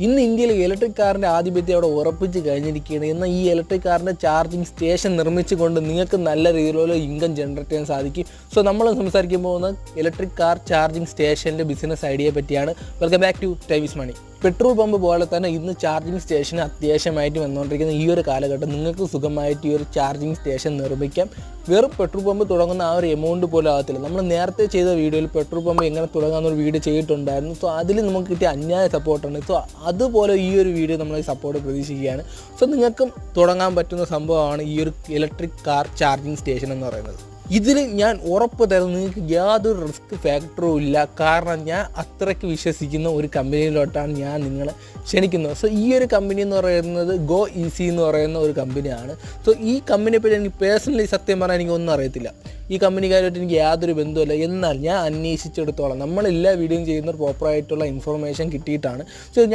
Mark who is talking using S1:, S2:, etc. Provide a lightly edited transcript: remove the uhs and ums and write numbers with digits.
S1: ഇന്ന് ഇന്ത്യയിൽ ഇലക്ട്രിക് കാറിൻ്റെ ആധിപത്യം അവിടെ ഉറപ്പിച്ച് കഴിഞ്ഞിരിക്കുകയാണ്. എന്നാൽ ഈ ഇലക്ട്രിക് കാറിൻ്റെ ചാർജിങ് സ്റ്റേഷൻ നിർമ്മിച്ചുകൊണ്ട് നിങ്ങൾക്ക് നല്ല രീതിയിലുള്ള ഇൻകം ജനറേറ്റ് ചെയ്യാൻ സാധിക്കും. സോ നമ്മൾ സംസാരിക്കാൻ പോകുന്ന ഇലക്ട്രിക് കാർ ചാർജിങ് സ്റ്റേഷൻ്റെ ബിസിനസ് ഐഡിയയെ പറ്റിയാണ്. Welcome back to time is money. Petrol pump പോലെ തന്നെ ഇന്ന് ചാർജിങ് സ്റ്റേഷൻ അത്യാവശ്യമായിട്ട് വന്നുകൊണ്ടിരിക്കുന്ന ഈ ഒരു കാലഘട്ടം നിങ്ങൾക്ക് സുഖമായിട്ട് ഈ ഒരു ചാർജിങ് സ്റ്റേഷൻ നിർമ്മിക്കാം. വെറും പെട്രോൾ പമ്പ് തുടങ്ങുന്ന ആ ഒരു എമൗണ്ട് പോലും ആകത്തില്ല. നമ്മൾ നേരത്തെ ചെയ്ത വീഡിയോയിൽ പെട്രോൾ പമ്പ് എങ്ങനെ തുടങ്ങാമെന്നൊരു വീഡിയോ ചെയ്തിട്ടുണ്ടായിരുന്നു. സോ അതിൽ നമുക്ക് കിട്ടിയ അന്യായ സപ്പോർട്ടാണ്. സോ അതുപോലെ ഈ ഒരു വീഡിയോ നമ്മൾ സപ്പോർട്ട് പ്രതീക്ഷിക്കുകയാണ്. സോ നിങ്ങൾക്കും തുടങ്ങാൻ പറ്റുന്ന സംഭവമാണ് ഈ ഒരു ഇലക്ട്രിക് കാർ ചാർജിങ് സ്റ്റേഷൻ എന്ന് പറയുന്നത്. ഇതിൽ ഞാൻ ഉറപ്പ് തരുന്നു, നിങ്ങൾക്ക് യാതൊരു റിസ്ക് ഫാക്ടറും ഇല്ല. കാരണം ഞാൻ അത്രയ്ക്ക് വിശ്വസിക്കുന്ന ഒരു കമ്പനിയിലോട്ടാണ് ഞാൻ നിങ്ങളെ ക്ഷണിക്കുന്നത്. സോ ഈ ഒരു കമ്പനി എന്ന് പറയുന്നത് ഗോ ഈസി എന്ന് പറയുന്ന ഒരു കമ്പനിയാണ്. സോ ഈ കമ്പനിയെ പറ്റി എനിക്ക് പേഴ്സണലി സത്യം പറഞ്ഞാൽ എനിക്കൊന്നും അറിയത്തില്ല. ഈ കമ്പനിക്കാരുമായിട്ട് എനിക്ക് യാതൊരു ബന്ധവുമില്ല. എന്നാൽ ഞാൻ അന്വേഷിച്ചെടുത്തോളം നമ്മളെല്ലാ വീഡിയോയും ചെയ്യുന്ന പ്രോപ്പറായിട്ടുള്ള ഇൻഫർമേഷൻ കിട്ടിയിട്ടാണ്. സോ ഞാൻ